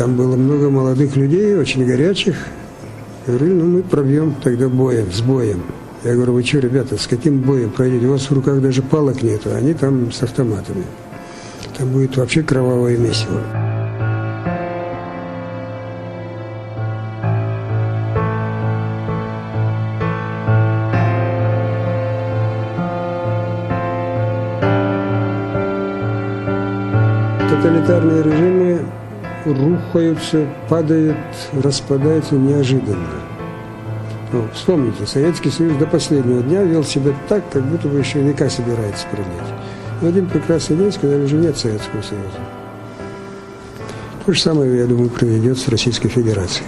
Там было много молодых людей, очень горячих. Говорили, ну мы пробьем тогда боем, с боем. Я говорю, вы что, ребята, с каким боем пройдете? У вас в руках даже палок нету, они там с автоматами. Там будет вообще кровавое месиво. Тоталитарные режимы рухаются, падают, распадаются неожиданно. Ну, вспомните, Советский Союз до последнего дня вел себя так, как будто бы еще века собирается пролить. В один прекрасный день сказали, уже нет Советского Союза. То же самое, я думаю, произойдет с Российской Федерацией.